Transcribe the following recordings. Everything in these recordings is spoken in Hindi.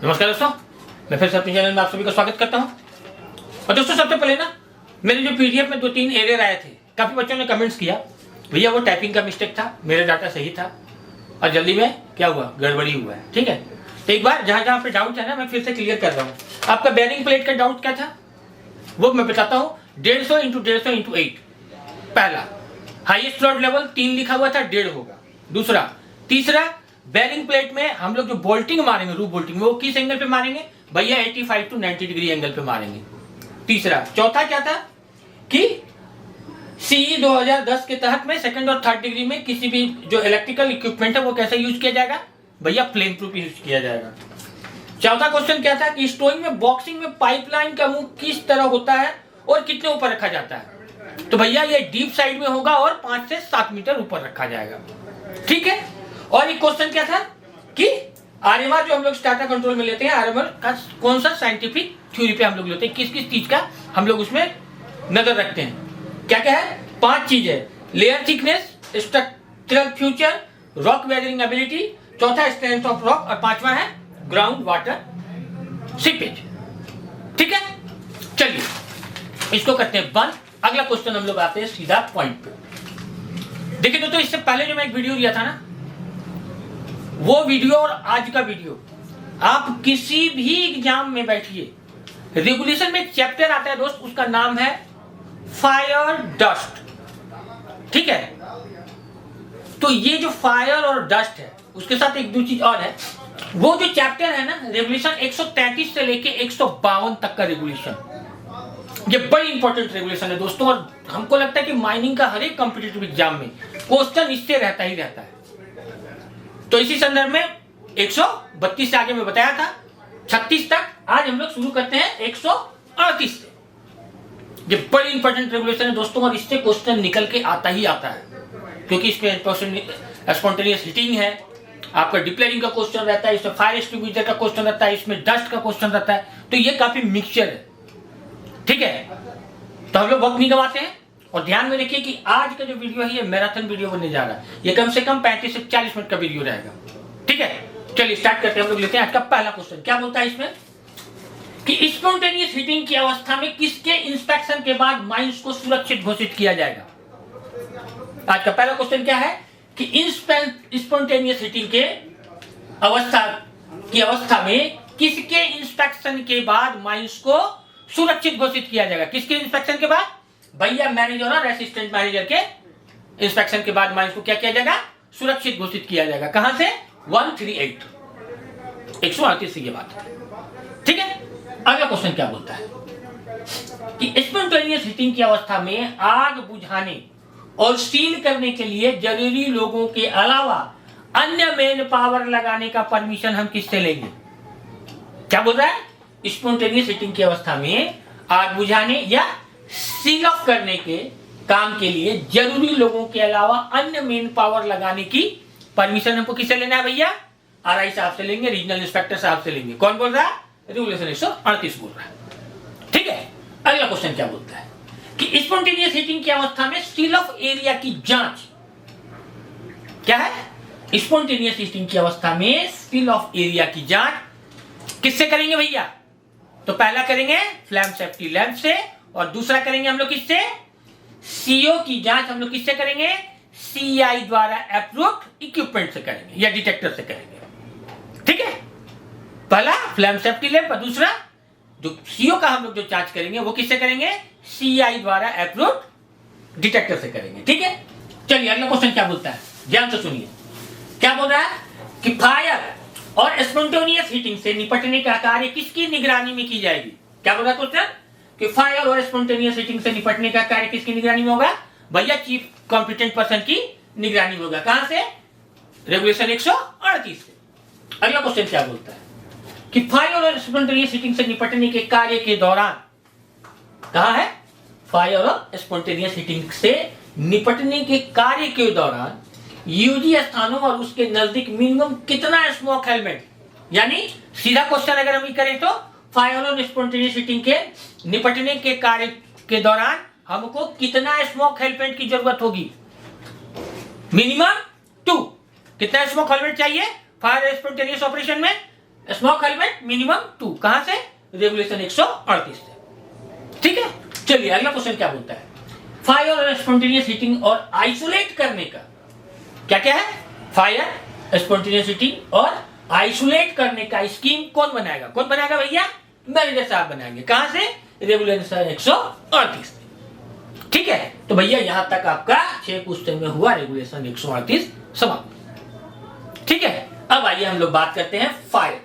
नमस्कार दोस्तों, मैं फिर से अपने चैनल में आप सभी का स्वागत करता हूं। और दोस्तों सबसे पहले ना मेरे जो पीडीएफ में 2-3 एरर आए थे, काफी बच्चों ने कमेंट्स किया भैया वो टाइपिंग का मिस्टेक था, मेरा डाटा सही था और जल्दी में क्या हुआ, गड़बड़ी हुआ है। ठीक है, तो एक बार जहां जहां पे डाउट है ना मैं फिर से क्लियर कर रहा हूँ। आपका बेयरिंग प्लेट का डाउट क्या था वो मैं बताता हूँ। 150 × 150 × 8, पहला हाईएस्ट लोड लेवल 3 लिखा हुआ था, 1.5 होगा। दूसरा, तीसरा बेयरिंग प्लेट में हम लोग जो बोल्टिंग मारेंगे, रूफ बोल्टिंग में, वो किस एंगल पे मारेंगे भैया, 85 to 90 डिग्री एंगल पे मारेंगे। तीसरा, चौथा क्या था कि CE 2010 के तहत में सेकंड और थर्ड डिग्री में किसी भी जो इलेक्ट्रिकल इक्विपमेंट है वो कैसे यूज किया जाएगा भैया, फ्लेम प्रूफ यूज किया जाएगा। चौथा क्वेश्चन क्या था कि स्टोइंग में बॉक्सिंग में पाइपलाइन का मुंह किस तरह होता है और कितने ऊपर रखा जाता है, तो भैया ये डीप साइड में होगा और 5 से 7 मीटर ऊपर रखा जाएगा। ठीक है, और एक क्वेश्चन क्या था कि आरएमआर जो हम लोग स्टार्टर कंट्रोल में लेते हैं, आरएमआर का कौन सा साइंटिफिक थ्योरी पे हम लोग लेते हैं, किस किस चीज का हम लोग उसमें नजर रखते हैं। क्या क्या है, 5 चीज है, layer thickness, structural future, rock weathering ability, चौथा स्ट्रेंथ ऑफ रॉक और पांचवा है ग्राउंड वाटर सीपेज। ठीक है, चलिए इसको करते हैं बंद। अगला क्वेश्चन हम लोग आते हैं सीधा पॉइंट पे। देखिए दोस्तों, इससे पहले जो मैं एक वीडियो दिया था ना, वो वीडियो और आज का वीडियो, आप किसी भी एग्जाम में बैठिए, रेगुलेशन में एक चैप्टर आता है दोस्त, उसका नाम है फायर डस्ट। ठीक है, तो ये जो फायर और डस्ट है उसके साथ एक दो चीज और है। वो जो चैप्टर है ना, रेगुलेशन 133 से लेके 152 तक का रेगुलेशन, ये बड़ी इंपॉर्टेंट रेगुलेशन है दोस्तों। और हमको लगता है कि माइनिंग का हर एक कॉम्पिटिटिव एग्जाम में क्वेश्चन इससे रहता ही रहता है। तो इसी संदर्भ में 132 से आगे मैं बताया था 36 तक, आज हम लोग शुरू करते हैं 138 से। ये बड़ी इंपॉर्टेंट रेगुलेशन है दोस्तों, और इससे क्वेश्चन निकल के आता ही आता है, क्योंकि इसमें स्पॉन्टेनियस हीटिंग है, आपका डिप्लेरिंग का क्वेश्चन रहता है, इसमें फायर एक्सटिंग्विशर का क्वेश्चन रहता है, इसमें डस्ट का क्वेश्चन रहता है, तो ये काफी मिक्सचर है। ठीक है, तो हम लोग वक्त नहीं गंवाते हैं, और ध्यान में रखिए कि आज का जो वीडियो है ये मैराथन वीडियो बनने जा रहा है, ये कम से कम 35 से 40 मिनट का वीडियो रहेगा। ठीक है, चलिए स्टार्ट करते हैं। हम लोग लेते हैं आज का पहला क्वेश्चन। क्या बोलता है इसमें कि स्पॉन्टेनियस हीटिंग की अवस्था में किसके इंस्पेक्शन के बाद माइंस को सुरक्षित घोषित किया जाएगा। आज का पहला क्वेश्चन क्या है कि स्पॉन्टेनियस हीटिंग के अवस्था में किसके इंस्पेक्शन के बाद माइंस को सुरक्षित घोषित किया जाएगा। किसके इंस्पेक्शन के बाद भैया, मैनेजर और असिस्टेंट मैनेजर के इंस्पेक्शन के बाद माइंस को क्या किया जाएगा, सुरक्षित घोषित किया जाएगा। कहां से, 138 138 से ये बात। ठीक है, अगला क्वेश्चन क्या बोलता है कि स्पॉन्टेनियस हीटिंग की अवस्था में आग बुझाने और सील करने के लिए जरूरी लोगों के अलावा अन्य मैन पावर लगाने का परमिशन हम किससे लेंगे। क्या बोल रहा है, स्पॉन्टेनियस हीटिंग की अवस्था में आग बुझाने या सील ऑफ करने के काम के लिए जरूरी लोगों के अलावा अन्य मेन पावर लगाने की परमिशन हमको किससे लेना है भैया, RI साहब से लेंगे, रीजनल इंस्पेक्टर साहब से लेंगे। कौन बोल रहा है, रेगुलेशन 138 बोल रहा है। ठीक है, अगला क्वेश्चन क्या बोलता है कि स्पॉन्टेनियस हीटिंग की अवस्था में सील ऑफ एरिया की जांच, क्या है, स्पॉन्टेनियस हीटिंग की अवस्था में सील ऑफ एरिया की जांच किससे करेंगे भैया, तो पहला करेंगे फ्लैम सेफ्टी लैंप से, और दूसरा करेंगे हम लोग किससे, CO की जांच हम लोग किससे करेंगे, CI द्वारा अप्रूव्ड इक्विपमेंट से करेंगे या डिटेक्टर से करेंगे। ठीक है, पहला फ्लैम सेफ्टी लैंप और दूसरा जो CO का हम लोग जो जांच करेंगे वो किससे करेंगे, CI द्वारा अप्रूव्ड डिटेक्टर से करेंगे। ठीक है, चलिए अगला क्वेश्चन क्या बोलता है, ध्यान से सुनिए। क्या बोल रहा है कि फायर और स्पॉन्टेनियस हीटिंग से निपटने का कार्य किसकी निगरानी में की जाएगी। क्या बोल रहा है क्वेश्चन कि फायर और स्पॉन्टेनियस हीटिंग से निपटने का कार्य किसकी निगरानी में होगा भैया, चीफ कॉम्पिटेंट पर्सन की निगरानी में होगा। कहां से, रेगुलेशन 138 से। अगला क्वेश्चन क्या बोलता है कि फायर और स्पॉन्टेनियस हीटिंग से निपटने के कार्य के दौरान, कहां है, फायर और स्पॉन्टेनियस हीटिंग से निपटने के कार्य के दौरान यूजी स्थानों और उसके नजदीक मिनिमम कितना स्मोक हेलमेट, यानी सीधा क्वेश्चन अगर हम करें तो फायर और स्पॉन्टेनियस हीटिंग के निपटने के कार्य के दौरान हमको कितना स्मोक हेलमेट की जरूरत होगी, मिनिमम 2। कितना स्मोक हेलमेट चाहिए फायर स्पॉन्टेनियस ऑपरेशन में, स्मोक हेलमेट मिनिमम 2, कहां से? रेगुलेशन 138 से। ठीक है, चलिए अगला क्वेश्चन क्या बोलता है? फायर और स्पॉन्टेनियस हीटिंग और आइसोलेट करने का क्या क्या है? फायर, स्पॉन्टेनियस हीटिंग और आइसोलेट करने का स्कीम कौन बनाएगा? कौन बनाएगा भैया? मैनेजर साहब बनाएंगे। कहां से? रेगुलेशन 138। ठीक है, तो भैया यहां तक आपका 6 क्वेश्चन में हुआ रेगुलेशन 138 समाप्त। ठीक है, अब आइए हम लोग बात करते हैं फायर।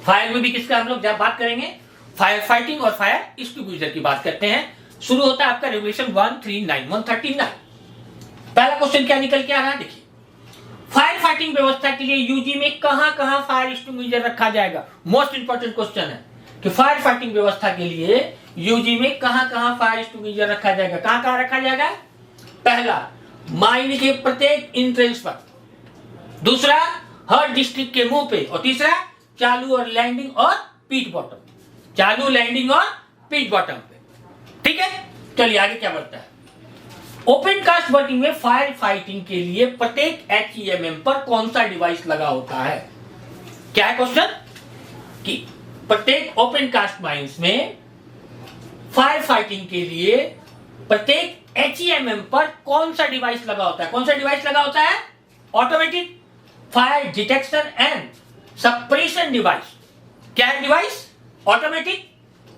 फायर में भी किसका हम लोग जब बात करेंगे? फायर फाइटिंग और फायर एक्सटिंग्विशर की बात करते हैं। शुरू होता है आपका रेगुलेशन 139। पहला क्वेश्चन क्या निकल के आ रहा है? देखिए, फायर फाइटिंग व्यवस्था के लिए यूजी में कहां कहां फायर एक्सटिंग्विशर रखा जाएगा? मोस्ट इंपॉर्टेंट क्वेश्चन है कि फायर फाइटिंग व्यवस्था के लिए यूजी में कहां कहां फायर एक्सटिंग्विशर रखा जाएगा? कहां कहां रखा जाएगा? पहला, माइन के प्रत्येक एंट्रेंस पर। दूसरा, हर डिस्ट्रिक्ट के मुंह पे। और तीसरा, चालू और लैंडिंग और पीट बॉटम। चालू, लैंडिंग और पीट बॉटम पे। ठीक है, चलिए आगे क्या बढ़ता है? ओपन कास्ट वर्किंग में फायर फाइटिंग के लिए प्रत्येक HEMM पर कौन सा डिवाइस लगा होता है? क्या है क्वेश्चन? कि प्रत्येक ओपन कास्ट माइंस में फायर फाइटिंग के लिए प्रत्येक HEMM पर कौन सा डिवाइस लगा होता है? कौन सा डिवाइस लगा होता है? Automatic fire detection and suppression device. क्या है device? Automatic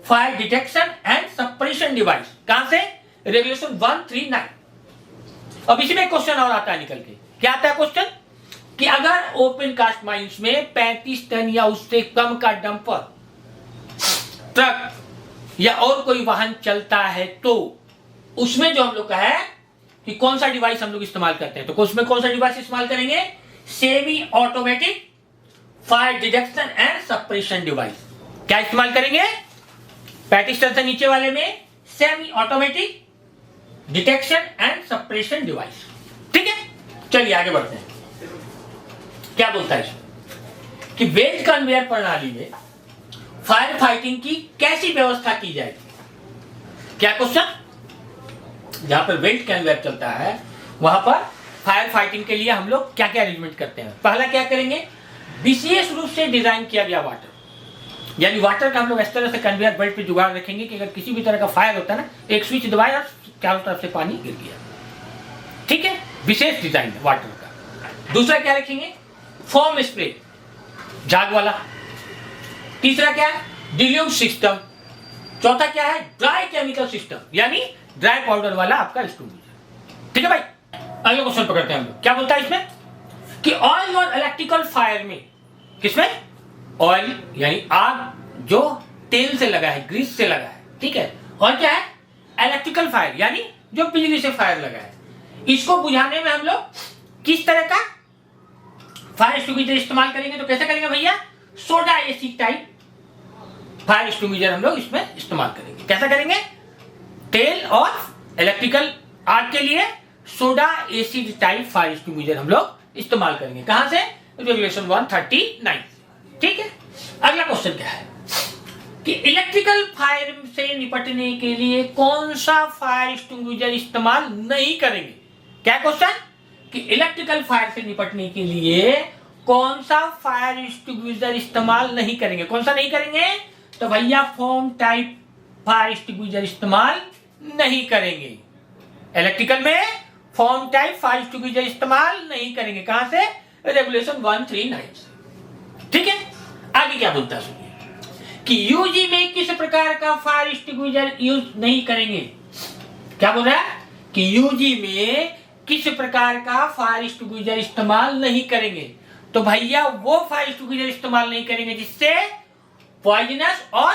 fire detection and suppression device. कहां से? रेगुलेशन 139। अब इसी में क्वेश्चन और आता है निकल के। क्या आता है क्वेश्चन? कि अगर ओपन कास्ट माइंस में 35 टन या उससे कम का डंपर, ट्रक या और कोई वाहन चलता है तो उसमें जो हम लोग का है कि कौन सा डिवाइस हम लोग इस्तेमाल करते हैं, तो उसमें कौन सा डिवाइस इस्तेमाल करेंगे? Semi automatic fire detection and suppression device. क्या इस्तेमाल करेंगे? 35 टन से नीचे वाले में semi automatic detection and suppression device. ठीक है, चलिए आगे बढ़ते हैं। क्या बोलता है इसमें? कि बेल्ट कन्वेयर प्रणाली में फायर फाइटिंग की कैसी व्यवस्था की जाएगी? क्या क्वेश्चन? जहां पर बेल्ट कन्वेयर चलता है वहां पर फायर फाइटिंग के लिए हम लोग क्या क्या अरेंजमेंट करते हैं? पहला क्या करेंगे? विशेष रूप से डिजाइन किया गया वाटर, यानी वाटर का हम लोग इस तरह से कन्वेयर बेल्ट पे जुगाड़ रखेंगे कि अगर किसी भी तरह का फायर होता है ना, एक स्विच दबाया, चारों तरफ से पानी गिर गया। ठीक है, विशेष डिजाइन है वाटर का। दूसरा क्या रखेंगे? फोम स्प्रे, झाग वाला। तीसरा क्या है? Deluge system. चौथा क्या है? ड्राई केमिकल सिस्टम, यानी ड्राई पाउडर वाला आपका एक्सटिंग्विशर। ठीक है भाई, अगला क्वेश्चन पकड़ते हैं हम लोग। क्या बोलता है इसमें? कि ऑयल और इलेक्ट्रिकल फायर में, किसमें? ऑयल यानी आग जो तेल से लगा है, ग्रीस से लगा है। ठीक है, और क्या है? इलेक्ट्रिकल फायर यानी जो बिजली से फायर लगा है। इसको बुझाने में हम लोग किस तरह का फायर एक्सटिंग्विशर इस्तेमाल करेंगे? तो कैसे करेंगे भैया? Soda AC type fire extinguisher हम लोग इसमें इस्तेमाल करेंगे। कैसा करेंगे? तेल और इलेक्ट्रिकल आग के लिए soda acid type fire extinguisher हम लोग इस्तेमाल करेंगे। कहां से? रेगुलेशन 139। ठीक है, अगला क्वेश्चन क्या है? कि इलेक्ट्रिकल फायर से निपटने के लिए कौन सा फायर एक्सटिंग्विशर इस्तेमाल नहीं करेंगे? क्या क्वेश्चन? कि इलेक्ट्रिकल फायर से निपटने के लिए कौन सा फायर एक्सटिंग्विशर इस्तेमाल नहीं करेंगे? कौन सा नहीं करेंगे? तो भैया फोम टाइप फायर एक्सटिंग्विशर इस्तेमाल नहीं करेंगे। इलेक्ट्रिकल में फोम टाइप फायर एक्सटिंग्विशर इस्तेमाल नहीं करेंगे। कहां से? रेगुलेशन 139 से। ठीक है, आगे क्या बोलता है सुनिए। कि यूजी में किस प्रकार का फायर एक्सटिंग्विशर यूज नहीं करेंगे? क्या बोल रहा है? कि यूजी में किस प्रकार का फायर एक्सटिंग्विशर इस्तेमाल नहीं करेंगे? तो भैया वो फायर एक्सटिंग्विशर इस्तेमाल नहीं करेंगे जिससे पॉइजनस और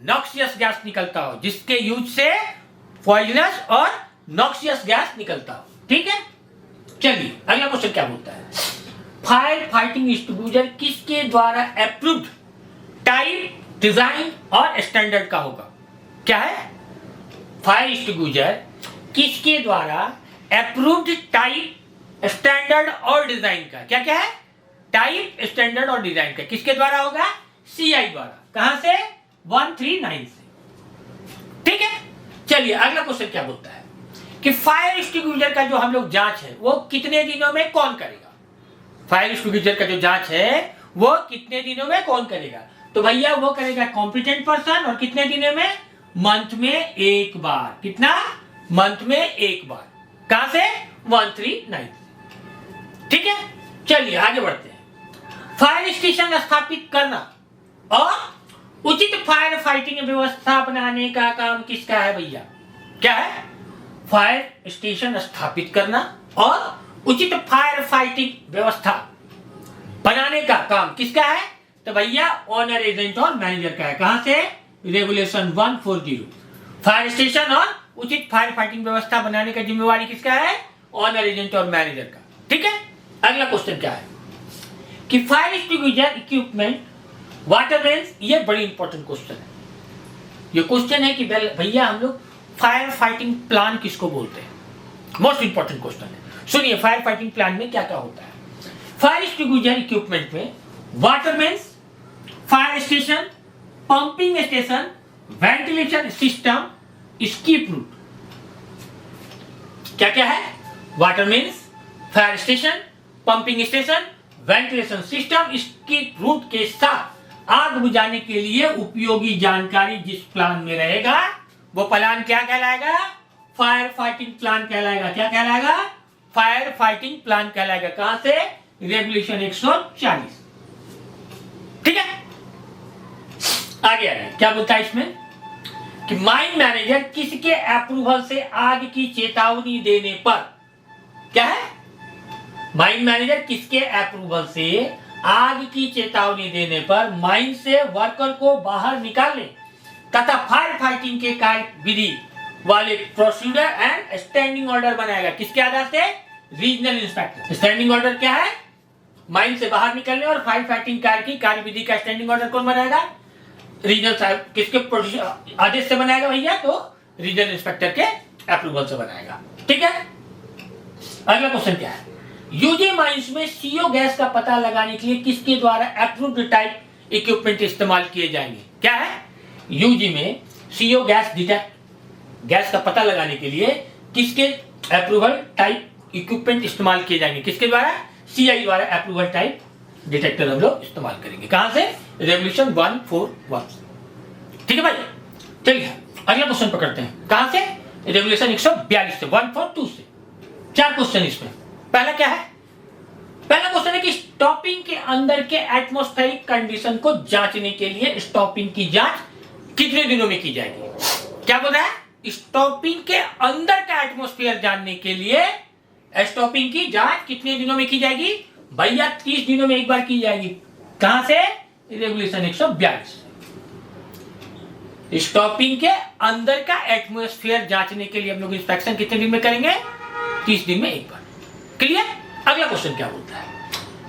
नॉक्सियस गैस निकलता हो, जिसके यूज से पॉइजनस और नॉक्सियस गैस निकलता हो। ठीक है, चलिए अगला क्वेश्चन क्या बोलता है? फायर फाइटिंग एक्सटिंग्विशर किसके द्वारा अप्रूव्ड टाइप, डिजाइन और स्टैंडर्ड का होगा? क्या है? फायर एक्सटिंग्विशर किसके द्वारा अप्रूव्ड टाइप, स्टैंडर्ड और डिजाइन का? क्या क्या है? टाइप, स्टैंडर्ड और डिजाइन का किसके द्वारा होगा? सीआई द्वारा। कहां से? 139 से। ठीक है, चलिए अगला क्वेश्चन क्या बोलता है? कि फायर एक्सटिंग्विशर का जो हम लोग जांच है वो कितने दिनों में कौन करेगा? फायर एक्सटिंग्विशर का जो जांच है वो कितने दिनों में कौन करेगा? तो भैया वो करेगा कॉम्पिटेंट पर्सन, और कितने दिनों में? मंथ में एक बार। कितना? मंथ में एक बार। कहां से? 139। ठीक है, चलिए आगे बढ़ते हैं। फायर स्टेशन स्थापित करना और उचित फायर फाइटिंग व्यवस्था बनाने का काम किसका है भैया? क्या है? फायर स्टेशन स्थापित करना और उचित फायर फाइटिंग व्यवस्था बनाने का काम किसका है? तो भैया ऑनर, एजेंट और मैनेजर का है। कहां से? रेगुलेशन 140। फायर स्टेशन और उचित फायर फाइटिंग व्यवस्था बनाने का जिम्मेवारी किसका है? ऑनर, एजेंट और मैनेजर का। ठीक है, अगला क्वेश्चन क्या है कि fire extinguisher equipment water mains, ये बड़ी इंपॉर्टेंट क्वेश्चन है। ये क्वेश्चन है कि भैया हम लोग फायर फाइटिंग प्लान किसको बोलते हैं? मोस्ट इंपॉर्टेंट क्वेश्चन है। सुनिए, फायर फाइटिंग प्लान में क्या क्या होता है। फायर एक्सटिंग्विशर इक्विपमेंट में water mains, fire station, pumping station, ventilation system, skip route. क्या क्या है? Water mains, fire station, pumping station, ventilation system, skip route के साथ आग बुझाने के लिए उपयोगी जानकारी जिस प्लान में रहेगा वो प्लान क्या कहलाएगा? फायर फाइटिंग प्लान कहलाएगा। क्या कहलाएगा? फायर फाइटिंग प्लान कहलाएगा। कहां से? रेगुलेशन 140। ठीक है, आगे आगे क्या बोलता है इसमें कि माइन मैनेजर किसके अप्रूवल से आग की चेतावनी देने पर, क्या है? माइन मैनेजर किसके अप्रूवल से आग की चेतावनी देने पर माइन से वर्कर को बाहर निकालने तथा फायर फाइटिंग के कार्य विधि वाले प्रोसीजर एंड स्टैंडिंग ऑर्डर बनाएगा। किसके आधार से? Regional inspector. स्टैंडिंग ऑर्डर क्या है? माइन से बाहर निकलने और फायर फाइटिंग कार्य की कार्य विधि का स्टैंडिंग ऑर्डर कौन बनाएगा? रीजनल साहब। किसके आदेश से बनाएगा भैया? तो रीजनल इंस्पेक्टर के अप्रूवल से बनाएगा। ठीक है, अगला क्वेश्चन क्या है? यूजी माइंस में सीओ गैस का पता लगाने के लिए किसके द्वारा अप्रूव्ड टाइप इक्विपमेंट इस्तेमाल किए जाएंगे? क्या है? यूजी में सीओ गैस डिटेक्ट, गैस का पता लगाने के लिए किसके अप्रूवल टाइप इक्विपमेंट इस्तेमाल किए जाएंगे? किसके द्वारा? सीआई द्वारा अप्रूवल टाइप डिटेक्टर हम लोग इस्तेमाल करेंगे। कहां से? रेगुलेशन 141। ठीक है भाई, चलिए अगला क्वेश्चन पकड़ते हैं। कहां से? रेगुलेशन 142 से, 142 से। 4 क्वेश्चन इसमें। पहला क्या है? पहला क्वेश्चन है कि स्टॉपिंग के अंदर के एटमॉस्फेरिक कंडीशन को जांचने के लिए स्टॉपिंग की जांच कितने दिनों में की जाएगी? क्या बोल रहा है? स्टॉपिंग के अंदर का एटमॉस्फेयर जानने के लिए स्टॉपिंग की जांच कितने दिनों में की जाएगी? भैया 30 दिनों में एक बार की जाएगी। कहां से? रेगुलेशन 142। स्टॉपिंग के अंदर का एटमॉस्फेयर जांचने के लिए हम लोग इंस्पेक्शन कितने दिन में करेंगे? 30 दिन में एक बार। क्लियर? अगला क्वेश्चन क्या बोलता है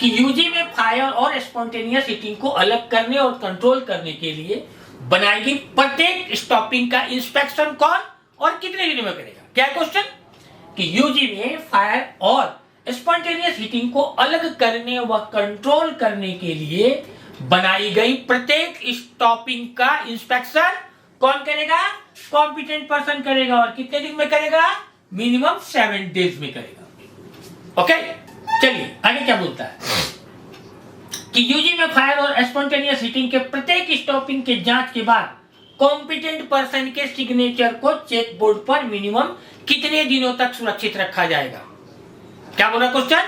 कि यूजी में फायर और स्पॉन्टेनियस हीटिंग को अलग करने और कंट्रोल करने के लिए बनाई गई प्रत्येक स्टॉपिंग का इंस्पेक्शन कौन और कितने दिनों में करेगा? क्या क्वेश्चन कि यूजी में फायर और स्पॉन्टेनियस हीटिंग को अलग करने व कंट्रोल करने के लिए बनाई गई प्रत्येक स्टॉपिंग का इंस्पेक्शन कौन करेगा? कॉम्पिटेंट पर्सन करेगा। और कितने दिन में करेगा? मिनिमम 7 डेज में करेगा। ओके, चलिए आगे क्या बोलता है कि यूजी में फायर और स्पॉन्टेनियस हीटिंग के प्रत्येक स्टॉपिंग के जांच के बाद कॉम्पिटेंट पर्सन के सिग्नेचर को चेक बोर्ड पर मिनिमम कितने दिनों तक सुरक्षित रखा जाएगा? क्या बोला क्वेश्चन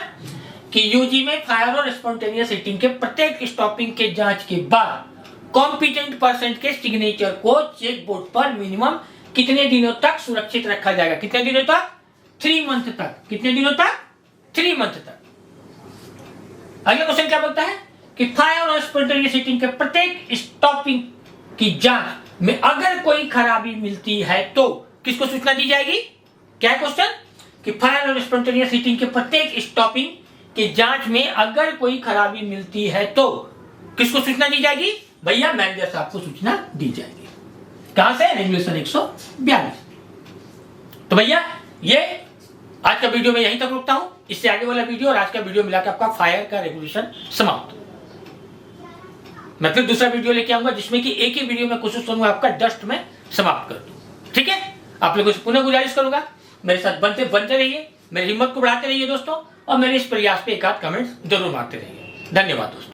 कि यूजी में फायर और स्पॉन्टेनियस हीटिंग के प्रत्येक स्टॉपिंग के जांच के बाद कॉम्पिटेंट पर्सन के सिग्नेचर को चेक बोर्ड पर मिनिमम कितने दिनों तक सुरक्षित रखा जाएगा? कितने दिनों तक? 3 मंथ तक। कितने दिनों तक? 3 मंथ तक। अगला क्वेश्चन क्या बोलता है कि फायर और स्पॉन्टेनियस हीटिंग के प्रत्येक स्टॉपिंग की जांच में अगर कोई खराबी मिलती है तो किसको सूचना दी जाएगी? क्या क्वेश्चन कि फायर और स्पॉन्टेनियस हीटिंग के प्रत्येक स्टॉपिंग की जांच में अगर कोई खराबी मिलती है तो किसको सूचना दी जाएगी? भैया मैनेजर साहब को सूचना दी जाएगी। कहां से? रेगुलेशन 142। तो भैया ये आज का वीडियो में यहीं तक रुकता हूं। इससे आगे वाला वीडियो और आज का वीडियो मिलाकर आपका फायर का रेगुलेशन समाप्त। मैं फिर दूसरा वीडियो लेके आऊंगा जिसमें कि एक ही वीडियो में कोशिश करूंगा आपका डस्ट में समाप्त कर दूं। ठीक है, आप लोगों से पुनः गुजारिश करूंगा मेरे साथ बनते रहिए, मेरी हिम्मत को बढ़ाते रहिए दोस्तों, और मेरे इस प्रयास पे एक आध कमेंट जरूर मारते रहिए। धन्यवाद दोस्तों।